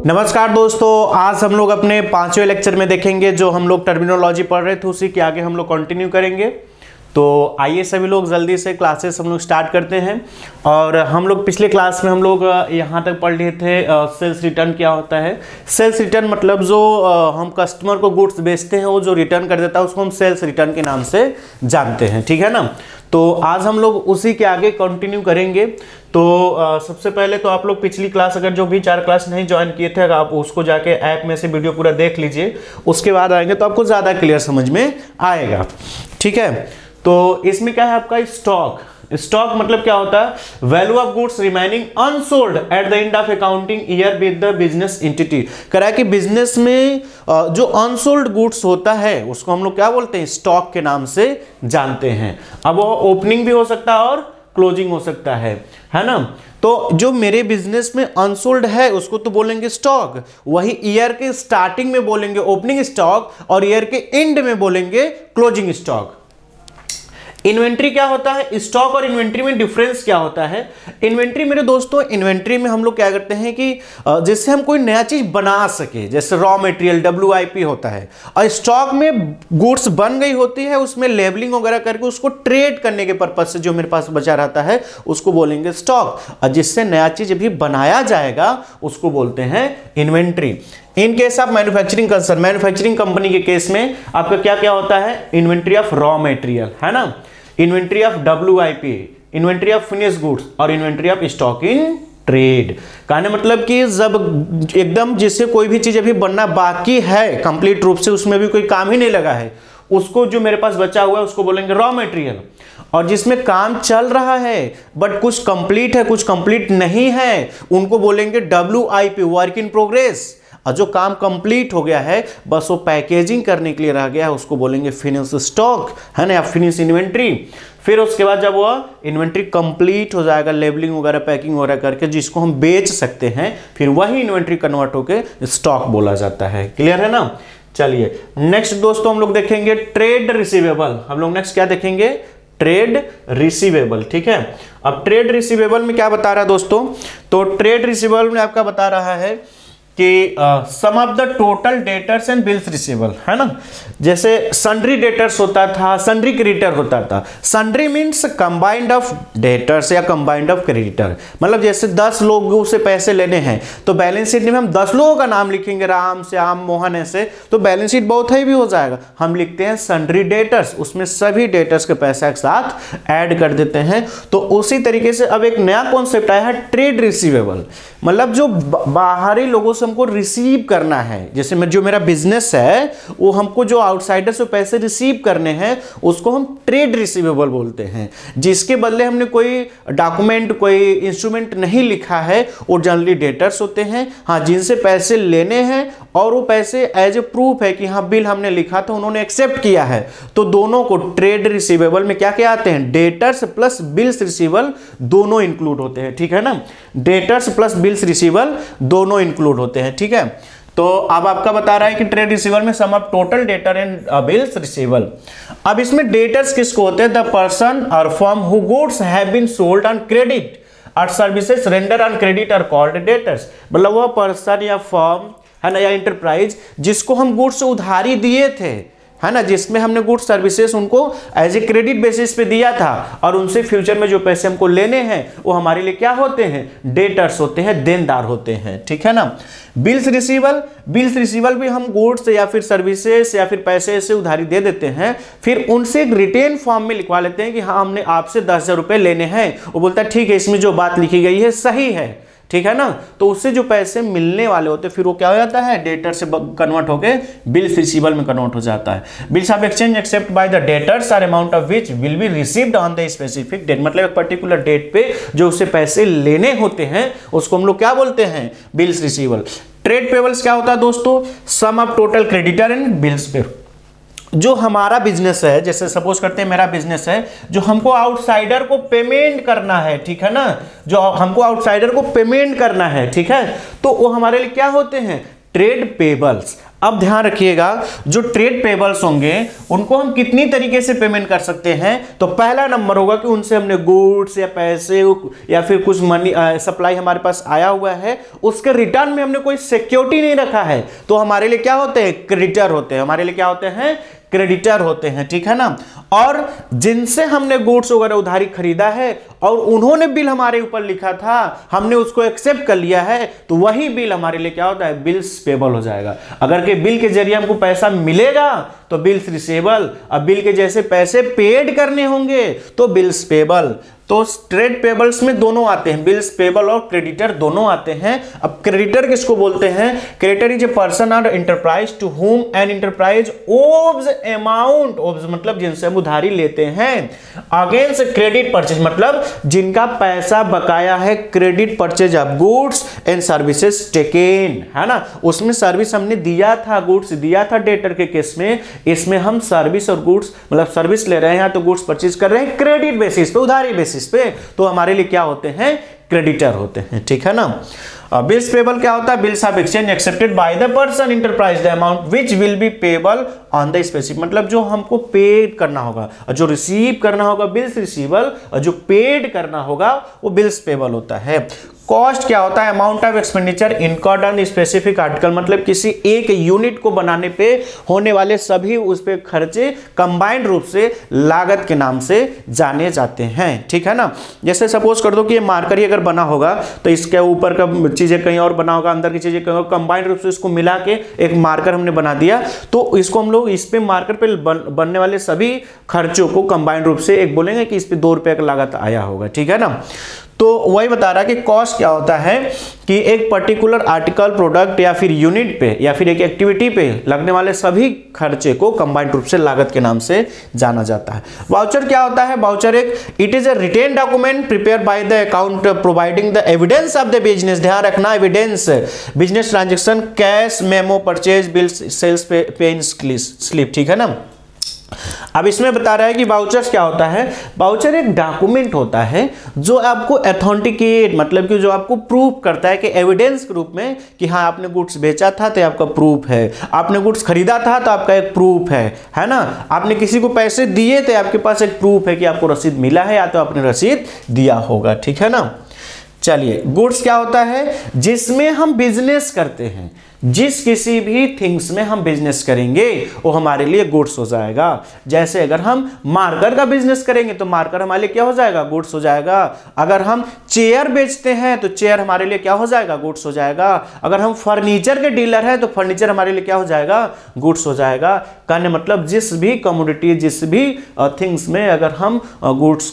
नमस्कार दोस्तों, आज हम लोग अपने 5वें लेक्चर में देखेंगे जो हम लोग टर्मिनोलॉजी पढ़ रहे थे उसी के आगे हम लोग कंटिन्यू करेंगे। तो आइए सभी लोग जल्दी से क्लासेस हम लोग स्टार्ट करते हैं। और हम लोग पिछले क्लास में हम लोग यहाँ तक पढ़ लिए थे सेल्स रिटर्न क्या होता है। सेल्स रिटर्न मतलब जो हम कस्टमर को गुड्स बेचते हैं वो जो रिटर्न कर देता है उसको हम सेल्स रिटर्न के नाम से जानते हैं, ठीक है ना। तो आज हम लोग उसी के आगे कंटिन्यू करेंगे। तो सबसे पहले तो आप लोग पिछली क्लास अगर जो भी 4 क्लास नहीं ज्वाइन किए थे अगर आप उसको जाके ऐप में से वीडियो पूरा देख लीजिए, उसके बाद आएंगे तो आपको ज़्यादा क्लियर समझ में आएगा, ठीक है। तो इसमें क्या है आपका स्टॉक। स्टॉक मतलब क्या होता है, value of goods remaining unsold at the end of accounting year with the business entity. कह रहा है कि बिजनेस में जो अनसोल्ड गुड्स होता है उसको हम लोग क्या बोलते हैं, स्टॉक के नाम से जानते हैं। अब वो ओपनिंग भी हो सकता है और क्लोजिंग हो सकता है ना। तो जो मेरे बिजनेस में अनसोल्ड है उसको तो बोलेंगे स्टॉक, वही ईयर के स्टार्टिंग में बोलेंगे ओपनिंग स्टॉक और ईयर के एंड में बोलेंगे क्लोजिंग स्टॉक। इन्वेंट्री क्या होता है, स्टॉक और इन्वेंट्री में डिफरेंस क्या होता है। इन्वेंट्री मेरे दोस्तों, इन्वेंट्री में हम लोग क्या करते हैं कि जैसे हम कोई नया चीज बना सके, जैसे रॉ मटेरियल WIP होता है, और स्टॉक में गुड्स बन गई होती है उसमें लेबलिंग वगैरह करके उसको ट्रेड करने के पर्पज से जो मेरे पास बचा रहता है उसको बोलेंगे स्टॉक, और जिससे नया चीज अभी बनाया जाएगा उसको बोलते हैं inventory. In case of manufacturing concern, manufacturing company के केस में आपका क्या क्या होता है, इन्वेंट्री ऑफ रॉ मटेरियल है ना, inventory of WIP, inventory of finish goods और inventory of stock in trade. कहने मतलब कि जब एकदम जिससे कोई भी चीज अभी बनना बाकी है कंप्लीट रूप से, उसमें भी कोई काम ही नहीं लगा है, उसको जो मेरे पास बचा हुआ है उसको बोलेंगे रॉ मटेरियल। और जिसमें काम चल रहा है बट कुछ कंप्लीट है कुछ कंप्लीट नहीं है उनको बोलेंगे WIP, वर्क इन प्रोग्रेस। और जो काम कंप्लीट हो गया है बस वो पैकेजिंग करने के लिए रह गया है उसको बोलेंगे फिनिश स्टॉक, है ना, या फिनिश इन्वेंट्री। फिर उसके बाद जब वो इन्वेंट्री कंप्लीट हो जाएगा लेबलिंग वगैरह पैकिंग वगैरह करके जिसको हम बेच सकते हैं, फिर वही इन्वेंट्री कन्वर्ट होकर स्टॉक बोला जाता है। क्लियर है ना। चलिए नेक्स्ट दोस्तों हम लोग देखेंगे ट्रेड रिसीवेबल। हम लोग नेक्स्ट क्या देखेंगे, ट्रेड रिसीवेबल, ठीक है। अब ट्रेड रिसीवेबल में क्या बता रहा है दोस्तों, तो ट्रेड रिसीवेबल में आपका बता रहा है कि sum of the total debtors and bills receivable, है ना। जैसे सन्ड्री डेटर्स होता था, सन्ड्री क्रेडिटर होता था। Sundry means combined of debtors या कंबाइंड ऑफ क्रेडिटर, मतलब जैसे 10 लोगों से पैसे लेने हैं तो बैलेंस शीट में हम 10 लोगों का नाम लिखेंगे, राम श्याम मोहन ऐसे, तो बैलेंस शीट बहुत ही भी हो जाएगा। हम लिखते हैं सन्ड्री डेटर्स, उसमें सभी डेटर्स के पैसा एक साथ ऐड कर देते हैं। तो उसी तरीके से अब एक नया कॉन्सेप्ट आया है ट्रेड रिसीवेबल, मतलब जो बाहरी लोगों हमको रिसीव करना है। जैसे जो मेरा बिजनेस है वो हमको जो आउटसाइडर से पैसे रिसीव करने हैं उसको हम ट्रेड रिसीवेबल बोलते हैं। जिसके बदले हमने कोई डॉक्यूमेंट कोई इंस्ट्रूमेंट नहीं लिखा है वो जनरली डेटर्स होते हैं, हाँ, जिनसे पैसे लेने हैं और वो पैसे एज ए प्रूफ है कि हाँ बिल हमने लिखा था उन्होंने एक्सेप्ट किया है। तो दोनों को ट्रेड रिसीवेबल में क्या क्या आते हैं, डेटर्स प्लस बिल्स रिसीवेबल दोनों इंक्लूड होते हैं, ठीक है ना। डेटर्स प्लस बिल्स रिसीवेबल दोनों इंक्लूड होते हैं, ठीक है। तो अब आपका बता रहा है कि ट्रेड रिसीवेबल में sum of total debtor and bills receivable. अब इसमें डेटर्स किसको होते हैं, द पर्सन और firm who goods have been sold on credit और services render on credit are called debtors. मतलब वह पर्सन या फर्म है ना या इंटरप्राइज जिसको हम गुड्स उधारी दिए थे, है ना, जिसमें हमने गुड्स सर्विसेज उनको एज ए क्रेडिट बेसिस पे दिया था और उनसे फ्यूचर में जो पैसे हमको लेने हैं वो हमारे लिए क्या होते हैं, डेटर्स होते हैं, देनदार होते हैं, ठीक है ना। बिल्स रिसीवल, बिल्स रिसीवल भी हम गुड्स या फिर सर्विसेज या फिर पैसे से उधारी दे देते हैं, फिर उनसे एक रिटेन फॉर्म में लिखवा लेते हैं कि हाँ हमने आपसे 10,000 रुपये लेने हैं। वो बोलता है ठीक है इसमें जो बात लिखी गई है सही है, ठीक है ना। तो उससे जो पैसे मिलने वाले होते हैं फिर वो क्या हो जाता है, डेटर से कन्वर्ट होकर बिल्स रिसीवेबल में कन्वर्ट हो जाता है। Bills of exchange accept by the debtors are amount of which will be received on the specific date, मतलब एक पर्टिकुलर डेट पे जो उससे पैसे लेने होते हैं उसको हम लोग क्या बोलते हैं, बिल्स रिसीवेबल। ट्रेड पेबल्स क्या होता है दोस्तों, sum of total creditor and bills pay. जो हमारा बिजनेस है, जैसे सपोज करते हैं मेरा बिजनेस है, जो हमको आउटसाइडर को पेमेंट करना है, ठीक है ना, जो हमको आउटसाइडर को पेमेंट करना है, ठीक है, तो वो हमारे लिए क्या होते हैं, ट्रेड पेबल्स। अब ध्यान रखिएगा, जो ट्रेड पेबल्स होंगे उनको हम कितनी तरीके से पेमेंट कर सकते हैं। तो पहला नंबर होगा कि उनसे हमने गुड्स या पैसे या फिर कुछ मनी सप्लाई हमारे पास आया हुआ है, उसके रिटर्न में हमने कोई सिक्योरिटी नहीं रखा है, तो हमारे लिए क्या होते हैं, क्रेडिटर होते हैं। हमारे लिए क्या होते हैं, क्रेडिटर होते हैं, ठीक है ना। और जिनसे हमने गुड्स वगैरह उधारी खरीदा है और उन्होंने बिल हमारे ऊपर लिखा था, हमने उसको एक्सेप्ट कर लिया है, तो वही बिल हमारे लिए क्या होता है, बिल्स पेबल हो जाएगा। अगर के बिल के जरिए हमको पैसा मिलेगा तो बिल्स रिसीवेबल, अब बिल के जैसे पैसे पेड करने होंगे तो बिल्स पेबल। तो ट्रेड पेबल्स में दोनों आते हैं, बिल्स पेबल और क्रेडिटर दोनों आते हैं। अब क्रेडिटर किसको बोलते हैं, क्रेडिटर इज ए पर्सन और enterprise to whom an enterprise owes amount, owes मतलब जिनसे हम उधारी लेते हैं, अगेंस्ट क्रेडिट परचेज मतलब जिनका पैसा बकाया है credit purchase of goods and services taken, है ना। उसमें सर्विस हमने दिया था, गुड्स दिया था डेटर के केस में, इसमें हम सर्विस और गुड्स मतलब सर्विस ले रहे हैं तो गुड्स परचेज कर रहे हैं क्रेडिट बेसिस पे, उधारी बेसिस पे, तो हमारे लिए क्या होते हैं, क्रेडिटर होते हैं, ठीक है ना। बिल्स पेबल क्या होता है, bills of exchange accepted by the person enterprise the amount which will be payable on the specific, मतलब जो हमको पेड करना होगा और जो रिसीव करना होगा बिल्स रिसीवेबल, और जो पेड करना होगा वो बिल्स पेबल होता है। कॉस्ट क्या होता है, amount of expenditure incurred on specific article, मतलब किसी एक यूनिट को बनाने पे होने वाले सभी उस पे खर्चे कंबाइंड रूप से लागत के नाम से जाने जाते हैं, ठीक है ना। जैसे सपोज कर दो कि ये मार्कर ही अगर बना होगा तो इसके ऊपर का चीजें कहीं और बना होगा, अंदर की चीजें कहीं और, कंबाइंड रूप से इसको मिला के एक मार्कर हमने बना दिया, तो इसको हम लोग इस पे मार्कर पे बनने वाले सभी खर्चों को कंबाइंड रूप से एक बोलेंगे कि इस पे 2 रुपए का लागत आया होगा, ठीक है ना। तो वही बता रहा कि कॉस्ट क्या होता है कि एक पर्टिकुलर आर्टिकल, प्रोडक्ट या फिर यूनिट पे या फिर एक एक्टिविटी पे लगने वाले सभी खर्चे को कंबाइंड रूप से लागत के नाम से जाना जाता है। वाउचर क्या होता है, वाउचर एक it is a written document prepared by the account providing the evidence of the business, ध्यान रखना evidence, business transaction, cash memo, purchase bills, sales pay slip, ठीक है ना। अब इसमें बता रहा है कि वाउचर्स क्या होता है, वाउचर एक डॉक्यूमेंट होता है जो आपको ऑथेंटिकेट मतलब कि जो आपको प्रूफ करता है कि एविडेंस के रूप में कि हाँ आपने गुड्स बेचा था तो आपका प्रूफ है, आपने गुड्स खरीदा था तो आपका एक प्रूफ है ना, आपने किसी को पैसे दिए तो आपके पास एक प्रूफ है कि आपको रसीद मिला है या तो आपने रसीद दिया होगा, ठीक है ना। चलिए, गुड्स क्या होता है, जिसमें हम बिजनेस करते हैं, जिस किसी भी थिंग्स में हम बिजनेस करेंगे वो हमारे लिए गुड्स हो जाएगा। जैसे अगर हम मार्कर का बिजनेस करेंगे तो मार्कर हमारे लिए क्या हो जाएगा, गुड्स हो जाएगा। अगर हम चेयर बेचते हैं तो चेयर हमारे लिए क्या हो जाएगा, गुड्स हो जाएगा। अगर हम फर्नीचर के डीलर हैं तो फर्नीचर हमारे लिए क्या हो जाएगा, गुड्स हो जाएगा। कहने मतलब जिस भी कमोडिटी, जिस भी थिंग्स में अगर हम गुड्स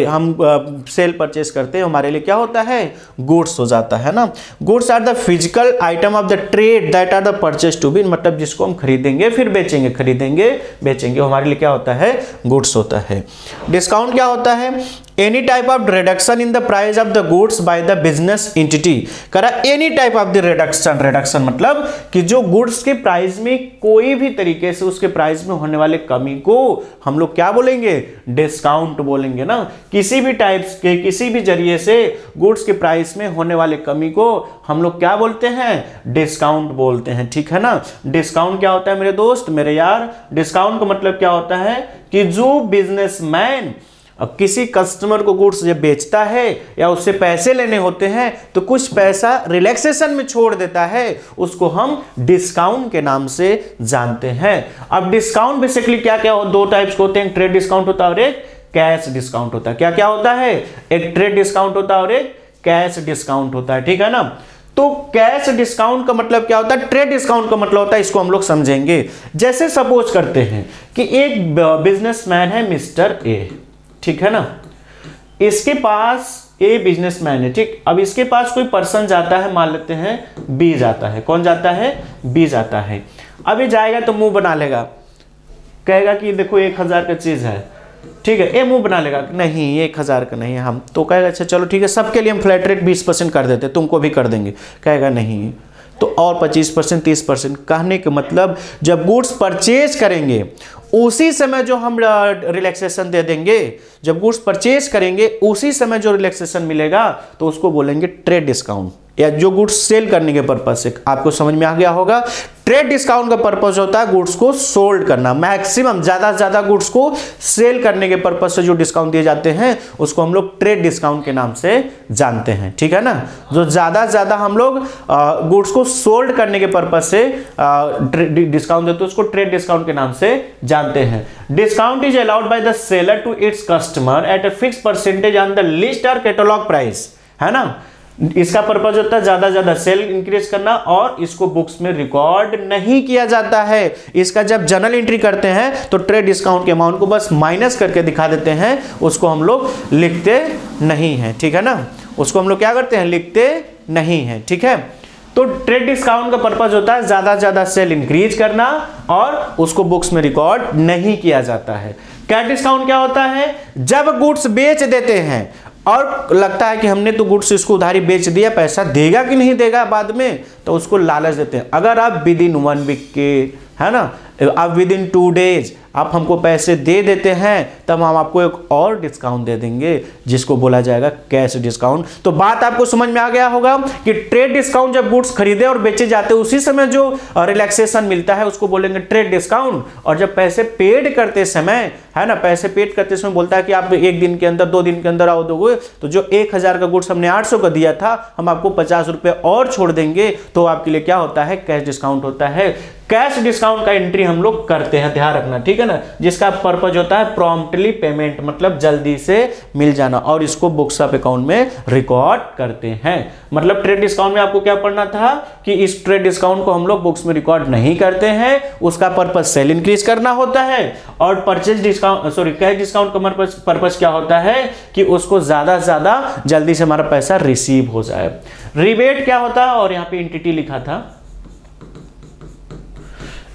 हम सेल परचेस करते हैं हमारे लिए क्या होता है, गुड्स हो जाता है ना। Goods are the physical item of the trade that are the purchase to be, मतलब जिसको हम खरीदेंगे फिर बेचेंगे, खरीदेंगे बेचेंगे, हमारे लिए क्या होता है, गुड्स होता है। डिस्काउंट क्या होता है, any type of reduction in the price of the goods by the business entity. करा any type of the reduction, reduction मतलब कि जो गुड्स के प्राइस में कोई भी तरीके से उसके प्राइस में होने वाले कमी को हम लोग क्या बोलेंगे, डिस्काउंट बोलेंगे ना। किसी भी टाइप्स के किसी भी जरिए से गुड्स के प्राइस में होने वाले कमी को हम लोग क्या बोलते हैं, डिस्काउंट बोलते हैं, ठीक है ना। डिस्काउंट क्या होता है मेरे दोस्त, मेरे यार, डिस्काउंट का मतलब क्या होता है कि जो बिजनेसमैन अब किसी कस्टमर को गुड्स जब बेचता है या उससे पैसे लेने होते हैं तो कुछ पैसा रिलैक्सेशन में छोड़ देता है, उसको हम डिस्काउंट के नाम से जानते हैं। अब डिस्काउंट बेसिकली क्या क्या दो टाइप्स के होते हैं, ट्रेड डिस्काउंट होता है और एक कैश डिस्काउंट होता है। क्या क्या होता है, एक ट्रेड डिस्काउंट होता है और एक कैश डिस्काउंट होता है, ठीक है ना। तो कैश डिस्काउंट का मतलब क्या होता है, ट्रेड डिस्काउंट का मतलब होता है, इसको हम लोग समझेंगे। जैसे सपोज करते हैं कि एक बिजनेसमैन है मिस्टर ए, ठीक है ना, इसके पास ए बिजनेसमैन है, ठीक। अब इसके पास कोई पर्सन जाता है, मान लेते हैं बी जाता है, कौन जाता है, बी जाता है। अब ये जाएगा तो मुंह बना लेगा, कहेगा कि देखो 1000 का चीज है, ठीक है। ए मुंह बना लेगा, नहीं 1000 का नहीं है, हम तो कहेगा अच्छा चलो ठीक है, सबके लिए हम फ्लैट रेट 20% कर देते, तुमको भी कर देंगे, कहेगा नहीं तो और 25%, 30%। कहने का मतलब जब गुड्स परचेज करेंगे उसी समय जो हम रिलैक्सेशन दे देंगे, जब गुड्स परचेज करेंगे उसी समय जो रिलैक्सेशन मिलेगा तो उसको बोलेंगे ट्रेड डिस्काउंट, या जो गुड्स सेल करने के पर्पज से, आपको समझ में आ गया होगा। ट्रेड डिस्काउंट का पर्पज होता है गुड्स को सोल्ड करना, मैक्सिमम ज्यादा से ज्यादा गुड्स को सेल करने के पर्पज से जो डिस्काउंट दिए जाते हैं उसको हम लोग ट्रेड डिस्काउंट के नाम से जानते हैं, ठीक है ना। जो ज्यादा से ज्यादा हम लोग गुड्स को सोल्ड करने के पर्पज से डिस्काउंट देते हैं उसको ट्रेड डिस्काउंट के नाम से जानते हैं। Discount is allowed by the seller to its customer at a fix percentage on the list और कैटलॉग प्राइस, है ना। इसका पर्पज होता है ज्यादा ज्यादा सेल इंक्रीज करना और इसको बुक्स में रिकॉर्ड नहीं किया जाता है। इसका जब जर्नल एंट्री करते हैं तो ट्रेड डिस्काउंट के अमाउंट को बस माइनस करके दिखा देते हैं, उसको हम लोग लिखते नहीं हैं, ठीक है ना। उसको हम लोग क्या करते हैं, लिखते नहीं हैं, ठीक है। तो ट्रेड डिस्काउंट का पर्पज होता है ज्यादा से ज्यादा सेल इंक्रीज करना और उसको बुक्स में रिकॉर्ड नहीं किया जाता है। कैश डिस्काउंट क्या होता है, जब गुड्स बेच देते हैं और लगता है कि हमने तो गुड्स इसको उधारी बेच दिया, पैसा देगा कि नहीं देगा बाद में, तो उसको लालच देते हैं। अगर आप विद इन 1 वीक के, है ना, आप विद इन 2 डेज आप हमको पैसे दे देते हैं तब हम आपको एक और डिस्काउंट दे देंगे जिसको बोला जाएगा कैश डिस्काउंट। तो बात आपको समझ में आ गया होगा कि ट्रेड डिस्काउंट जब गुड्स खरीदे और बेचे जाते हैं उसी समय जो रिलैक्सेशन मिलता है उसको बोलेंगे ट्रेड डिस्काउंट। और जब पैसे पेड करते समय, है ना, पैसे पेड करते समय बोलता है कि आप 1 दिन के अंदर 2 दिन के अंदर आओ दोगे, तो जो 1000 का गुड्स हमने 800 का दिया था हम आपको 50 रुपए और छोड़ देंगे, तो आपके लिए क्या होता है, कैश डिस्काउंट होता है। कैश डिस्काउंट का एंट्री हम लोग करते हैं, ध्यान रखना, ठीक है ना, जिसका पर्पज होता है प्रॉम्प्टली पेमेंट, मतलब जल्दी से मिल जाना, और इसको बुक्स ऑफ अकाउंट में रिकॉर्ड करते हैं। मतलब ट्रेड डिस्काउंट में आपको क्या पढ़ना था कि इस ट्रेड डिस्काउंट को हम लोग बुक्स में रिकॉर्ड नहीं करते हैं, उसका पर्पज सेल इंक्रीज करना होता है। और purchase discount, sorry, cash discount का पर्पज क्या होता है कि उसको ज्यादा से ज्यादा जल्दी से हमारा पैसा रिसीव हो जाए। रिबेट क्या होता है, और यहां पे एंटिटी लिखा था।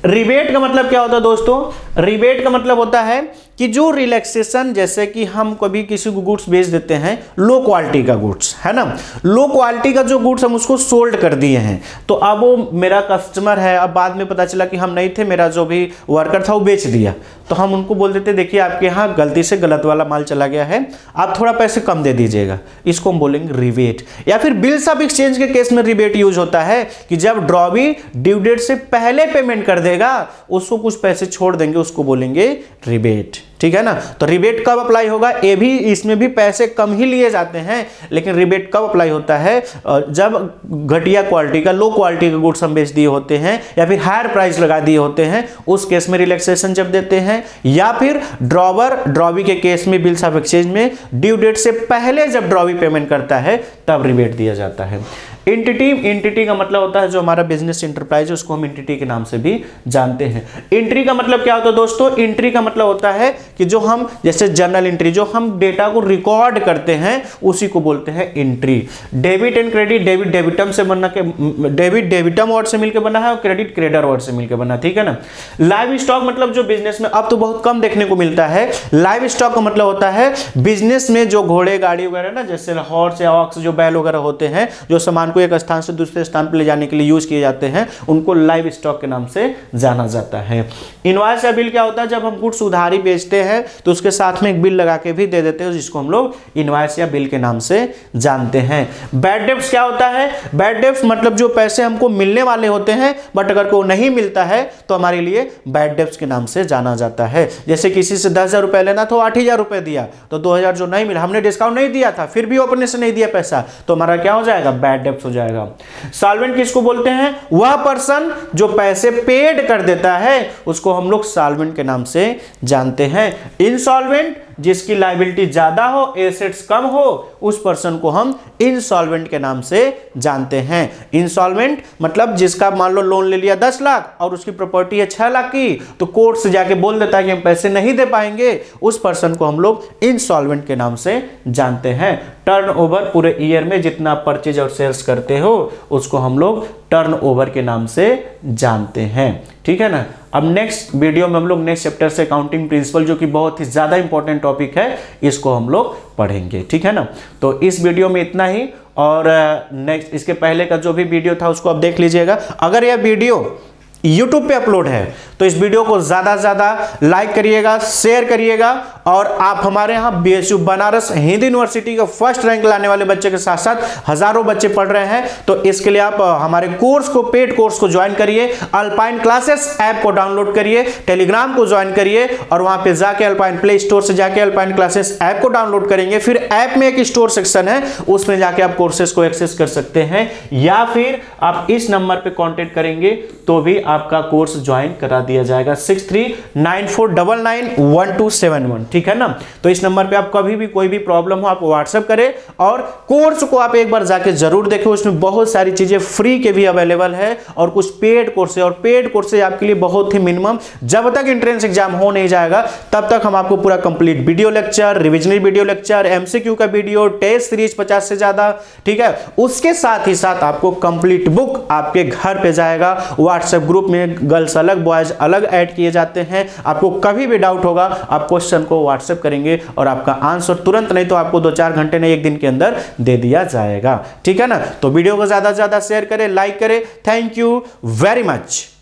रिबेट का मतलब क्या होता है दोस्तों, रिबेट का मतलब होता है कि जो रिलैक्सेशन, जैसे कि हम कभी किसी को गुड्स बेच देते हैं लो क्वालिटी का गुड्स, है ना, लो क्वालिटी का जो गुड्स हम उसको सोल्ड कर दिए हैं, तो अब वो मेरा कस्टमर है, अब बाद में पता चला कि हम नहीं थे, मेरा जो भी वर्कर था वो बेच दिया, तो हम उनको बोल देते देखिए आपके यहाँ गलती से गलत वाला माल चला गया है, आप थोड़ा पैसे कम दे दीजिएगा, इसको हम बोलेंगे रिबेट। या फिर बिल्स ऑफ एक्सचेंज के केस में रिबेट यूज होता है कि जब ड्रॉवी ड्यू डेट से पहले पेमेंट कर देगा उसको कुछ पैसे छोड़ देंगे, उसको बोलेंगे रिबेट, ठीक है ना। तो रिबेट कब अप्लाई होगा, ये भी, इसमें भी पैसे कम ही लिए जाते हैं, लेकिन रिबेट कब अप्लाई होता है, जब घटिया क्वालिटी का, लो क्वालिटी का गुड्स हम बेच दिए होते हैं या फिर हायर प्राइस लगा दिए होते हैं, उस केस में रिलैक्सेशन जब देते हैं, या फिर ड्रॉवी के केस में बिल्स ऑफ एक्सचेंज में ड्यू डेट से पहले जब ड्रॉवी पेमेंट करता है तब रिबेट दिया जाता है। एंटिटी का मतलब होता है जो हमारा बिजनेस इंटरप्राइज है उसको हम एंटिटी के नाम से भी जानते हैं। एंट्री का मतलब क्या होता है दोस्तों, एंट्री का मतलब होता है कि जो हम, जैसे जर्नल एंट्री, जो हम डेटा को रिकॉर्ड करते हैं उसी को बोलते हैं entry. Debit and credit, debit डेबिटम से बनना के, डेबिट डेबिटम वर्ड से मिलकर बना है और क्रेडिट क्रेडिटर वर्ड से मिलकर बना, ठीक है ना। लाइव स्टॉक मतलब जो बिजनेस में अब तो बहुत कम देखने को मिलता है, लाइव स्टॉक का मतलब होता है बिजनेस में जो घोड़े गाड़ी वगैरह ना, जैसे हॉर्स या ऑक्स, जो बैल वगैरह होते हैं, जो सामान को एक स्थान से दूसरे स्थान पर ले जाने के लिए यूज किए जाते हैं, उनको लाइव स्टॉक के नाम से जाना जाता है। इनवॉइस या बिल क्या होता है, जब हम गुड्स उधारी बेचते हैं तो उसके साथ में एक बिल लगा के भी दे देते हैं, जिसको हम लोग इनवॉइस या बिल के नाम से जानते हैं। बैड डेब्ट्स क्या होता है, बैड डेब्ट्स मतलब जो पैसे हमको मिलने वाले होते हैं बट अगर को नहीं मिलता है तो हमारे लिए बैड डेब्ट्स के नाम से जाना जाता है। जैसे किसी से 10,000 रुपए लेना तो 8,000 रुपए दिया, तो 2,000 जो नहीं मिला, हमने डिस्काउंट नहीं दिया था फिर भी अपने से नहीं दिया पैसा, तो हमारा क्या हो जाएगा, बैड डेब्ट्स हो जाएगा। सॉल्वेंट किसको बोलते हैं, वह पर्सन जो पैसे पेड कर देता है उसको हम लोग सॉल्वेंट के नाम से जानते हैं। इंसॉल्वेंट जिसकी लायबिलिटी ज्यादा हो, एसेट्स कम हो, उस पर्सन को हम इंसॉल्वेंट के नाम से जानते हैं। इंसॉल्वेंट मतलब जिसका मान लो लोन ले लिया 10 लाख और उसकी प्रॉपर्टी है 6 लाख की, तो कोर्ट से जाके बोल देता है कि हम पैसे नहीं दे पाएंगे, उस पर्सन को हम लोग इंसॉल्वेंट के नाम से जानते हैं। टर्नओवर पूरे ईयर में जितना परचेज और सेल्स करते हो उसको हम लोग टर्नओवर के नाम से जानते हैं, ठीक है ना। अब नेक्स्ट वीडियो में हम लोग नेक्स्ट चैप्टर से अकाउंटिंग प्रिंसिपल, जो कि बहुत ही ज्यादा इंपॉर्टेंट टॉपिक है, इसको हम लोग पढ़ेंगे, ठीक है ना। तो इस वीडियो में इतना ही, और नेक्स्ट इसके पहले का जो भी वीडियो था उसको आप देख लीजिएगा। अगर यह वीडियो YouTube पे अपलोड है। तो इस वीडियो को ज़्यादा से ज़्यादा लाइक करिएगा, शेयर करिएगा, और आप हमारे यहाँ BSU बनारस हिंदू यूनिवर्सिटी का फर्स्ट रैंक लाने वाले बच्चे के साथ साथ हजारों बच्चे पढ़ रहे हैं। तो इसके लिए आप हमारे कोर्स को, पेड कोर्स को ज्वाइन करिए, अल्पाइन क्लासेस ऐप को डाउनलोड करिए, टेलीग्राम को ज्वाइन करिए, और वहां पे जाके अल्पाइन प्ले स्टोर से जाके अल्पाइन क्लासेस ऐप को डाउनलोड करेंगे। फिर ऐप में एक स्टोर सेक्शन है, उसमें जाके आप कोर्सेज को एक्सेस कर सकते हैं, या फिर आप इस नंबर पे कांटेक्ट करेंगे तो भी आपका कोर्स ज्वाइन करा दिया जाएगा, 6394991271। ठीक है ना। तो इस नंबर पे आप कभी भी कोई भी प्रॉब्लम हो आप व्हाट्सएप करें, और कोर्स को आप एक बार जाके जरूर देखें। उसमें बहुत सारी चीजें फ्री के भी अवेलेबल है और कुछ पेड कोर्स है, और पेड कोर्स आपके लिए बहुत ही मिनिमम, जब तक एंट्रेंस एग्जाम हो नहीं जाएगा तब तक हम आपको पूरा complete video lecture, revisional video lecture, MCQ का वीडियो, टेस्ट सीरीज 50 से ज्यादा, ठीक है, उसके साथ ही साथ आपको कंप्लीट बुक आपके घर पे जाएगा। व्हाट्सएप ग्रुप में गर्ल्स अलग, बॉयज अलग ऐड किए जाते हैं। आपको कभी भी डाउट होगा आप क्वेश्चन को व्हाट्सएप करेंगे और आपका आंसर तुरंत नहीं तो आपको 2-4 घंटे नहीं, 1 दिन के अंदर दे दिया जाएगा। ठीक है ना। तो वीडियो को ज्यादा से ज्यादा शेयर करें, लाइक करें। Thank you very much.